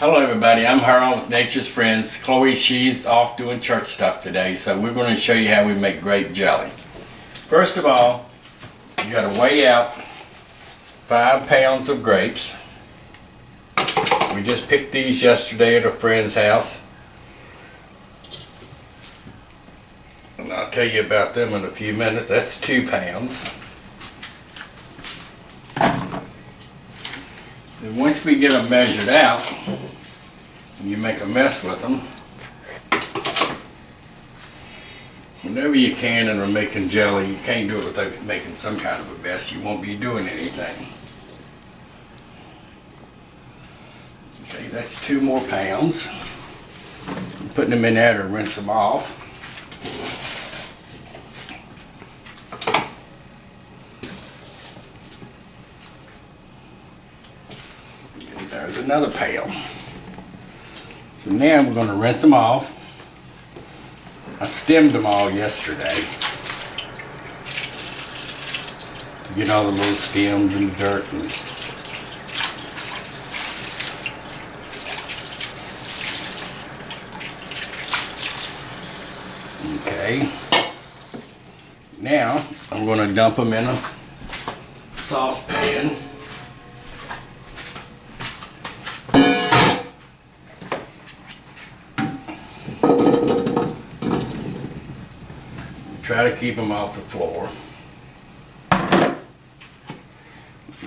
Hello everybody, I'm Harold with Nature's Friends. Chloe, she's off doing church stuff today, so we're going to show you how we make grape jelly. First of all, you got to weigh out 5 pounds of grapes. We just picked these yesterday at a friend's house. And I'll tell you about them in a few minutes. That's 2 pounds. And once we get them measured out, and you make a mess with them, whenever you can and are making jelly, you can't do it without making some kind of a mess. You won't be doing anything. Okay, that's 2 more pounds. I'm putting them in there to rinse them off. There's another pail. So now we're going to rinse them off. I stemmed them all yesterday to get all the little stems and the dirt. Okay. Now I'm going to dump them in a saucepan. Try to keep them off the floor.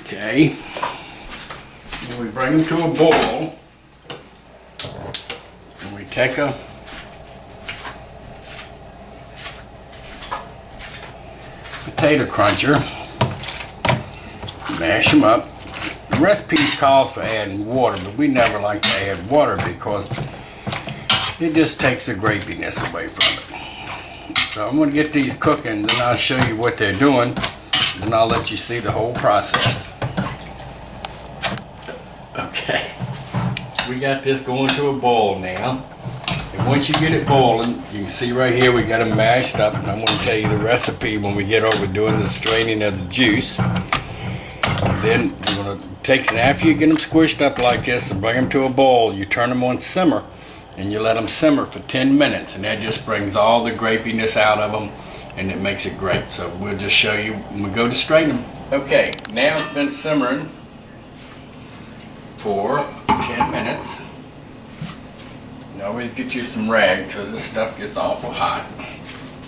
Okay. When we bring them to a boil, and we take a potato cruncher, mash them up. The recipe calls for adding water, but we never like to add water because it just takes the grapiness away from it. So I'm going to get these cooking, then I'll show you what they're doing, then I'll let you see the whole process. Okay, we got this going to a boil now, and once you get it boiling, you can see right here we got them mashed up, and I'm going to tell you the recipe when we get over doing the straining of the juice. And then you're going to take, and after you get them squished up like this and bring them to a boil, you turn them on simmer. And you let them simmer for 10 minutes, and that just brings all the grapiness out of them, and it makes it great. So we'll just show you when we go to strain them. Okay, now it's been simmering for 10 minutes. And always get you some rag because this stuff gets awful hot.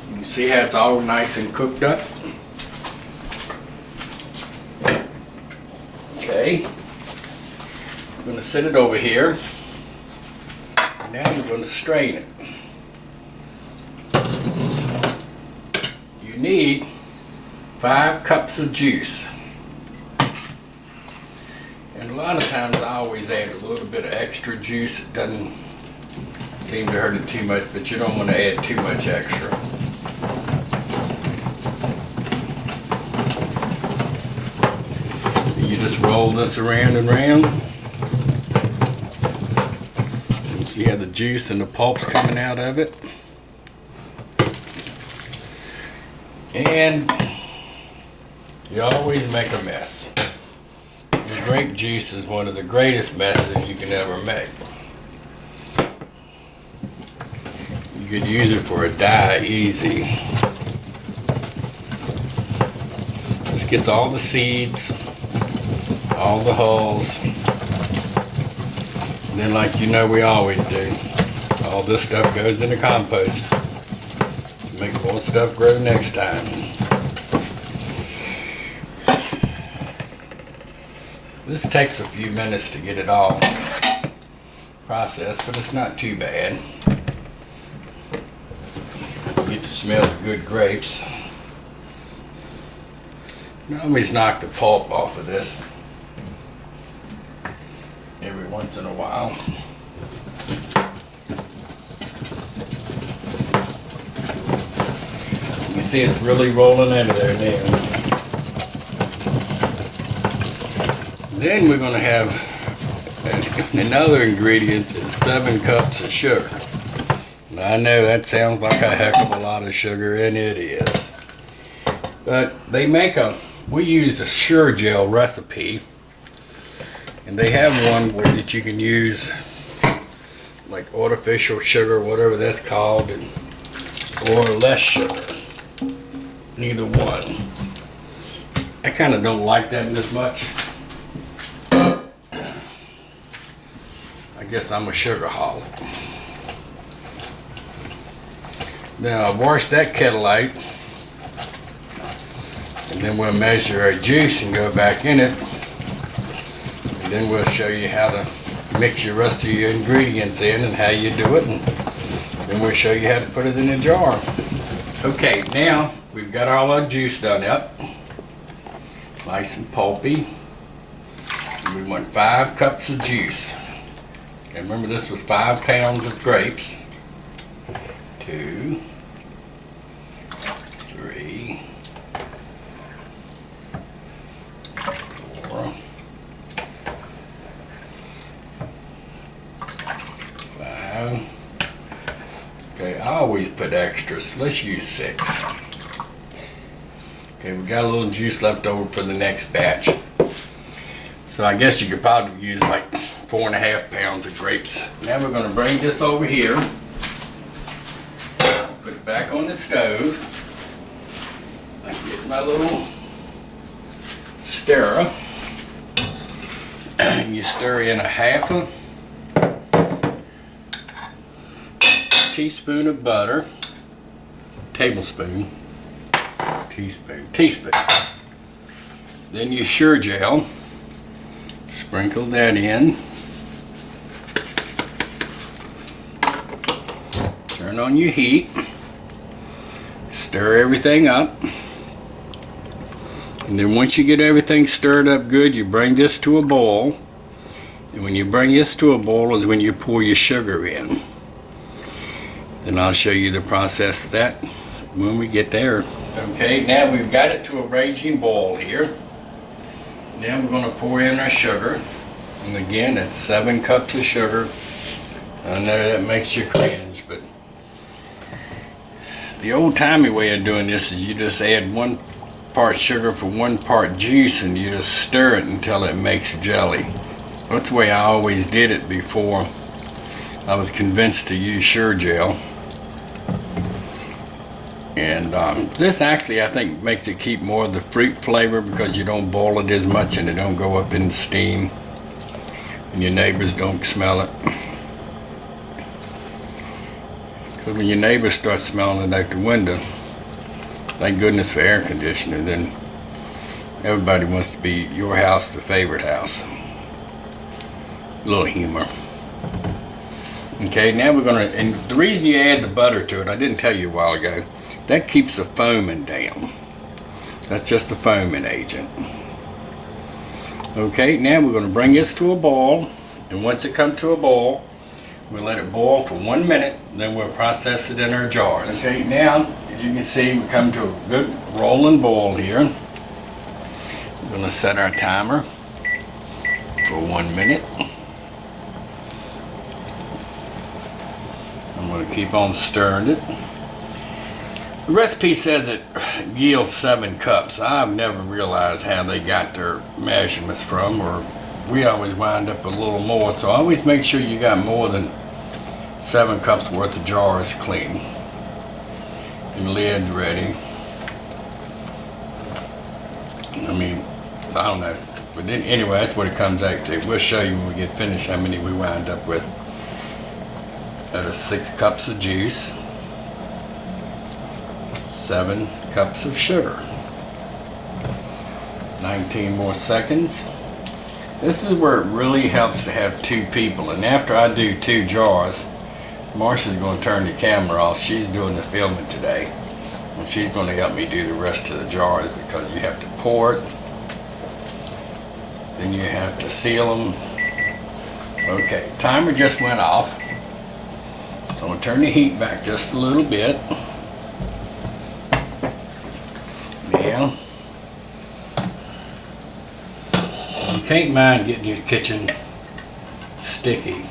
You can see how it's all nice and cooked up. Okay, I'm going to set it over here. Now you're going to strain it. You need 5 cups of juice. And a lot of times I always add a little bit of extra juice. It doesn't seem to hurt it too much, but you don't want to add too much extra. You just roll this around and around. You have the juice and the pulp's coming out of it. And you always make a mess. The grape juice is one of the greatest messes you can ever make. You could use it for a dye easy. This gets all the seeds, all the hulls. And then, like you know we always do, all this stuff goes in the compost. Make more stuff grow next time. This takes a few minutes to get it all processed, but it's not too bad. You get to smell the good grapes. You always knock the pulp off of this every once in a while. You see it's really rolling out of there now. Then we're going to have another ingredient is 7 cups of sugar. Now, I know that sounds like a heck of a lot of sugar, and it is. But they make we use a Sure Gel recipe, and they have one where that you can use like artificial sugar, whatever that's called, or less sugar. Neither one. I kind of don't like that as much. I guess I'm a sugarholic. Now I'll wash that kettle out, and then we'll measure our juice and go back in it, and then we'll show you how to mix your rest of your ingredients in and how you do it, and then we'll show you how to put it in a jar. Okay, now we've got all our juice done up, nice and pulpy. We want 5 cups of juice. And remember, this was 5 pounds of grapes. 2, 3, 4, 5. Okay, I always put extras. Let's use 6. Okay, we got a little juice left over for the next batch. So I guess you could probably use like 4.5 pounds of grapes. Now we're going to bring this over here. Put it back on the stove. I get my little stirrer. And you stir in a 1/2 teaspoon of butter. Tablespoon. Teaspoon. Then your Sure Gel. Sprinkle that in. Turn on your heat. Stir everything up. And then once you get everything stirred up good, you bring this to a boil. And when you bring this to a boil is when you pour your sugar in. Then I'll show you the process of that when we get there. Okay, now we've got it to a raging boil here. Now we're going to pour in our sugar. And again, it's 7 cups of sugar. I know that makes you cringe, but the old-timey way of doing this is you just add 1 part sugar for 1 part juice, and you just stir it until it makes jelly. That's the way I always did it before I was convinced to use Sure Gel. And this actually, I think, makes it keep more of the fruit flavor because you don't boil it as much and it don't go up in steam and your neighbors don't smell it. Because when your neighbors start smelling it out the window, thank goodness for air conditioning, then everybody wants to be your house, the favorite house. A little humor. Okay, now we're going to, and the reason you add the butter to it, I didn't tell you a while ago, that keeps the foaming down. That's just the foaming agent. Okay, now we're going to bring this to a boil, and once it comes to a boil, we'll let it boil for 1 minute, then we'll process it in our jars. Okay, now, as you can see, we come to a good rolling boil here. We're going to set our timer for 1 minute. I'm going to keep on stirring it. The recipe says it yields 7 cups. I've never realized how they got their measurements from, or we always wind up a little more, so always make sure you got more than 7 cups worth of jars clean. And lid's ready. I mean, I don't know. But then, anyway, that's what it comes out to. We'll show you when we get finished how many we wind up with. That is 6 cups of juice. 7 cups of sugar. 19 more seconds. This is where it really helps to have 2 people. And after I do 2 jars, Marsha's going to turn the camera off. She's doing the filming today. And she's going to help me do the rest of the jars because you have to pour it. Then you have to seal them. Okay, timer just went off. So I'm going to turn the heat back just a little bit. Now, you can't mind getting your kitchen sticky.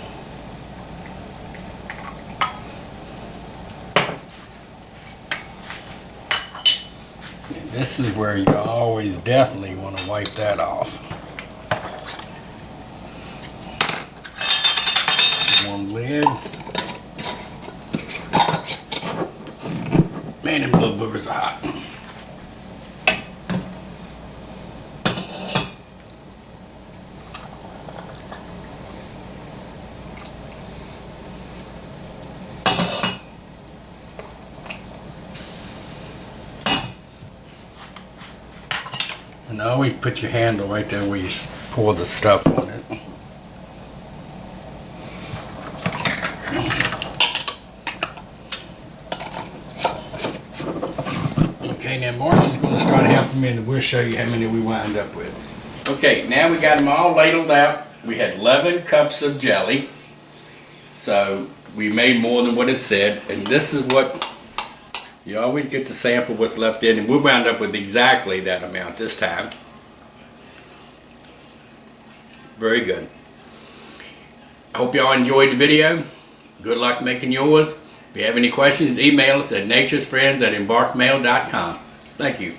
And this is where you always definitely want to wipe that off. You on lid. Man, them little boogers are hot. And always put your handle right there where you pour the stuff on it. Okay, now Marcy's going to start helping me and we'll show you how many we wind up with. Okay, now we got them all ladled out. We had 11 cups of jelly. So we made more than what it said. And this is what you always get to sample what's left in. And we'll wind up with exactly that amount this time. Very good. I hope y'all enjoyed the video. Good luck making yours. If you have any questions, email us at naturesfriends@embarkmail.com. Thank you.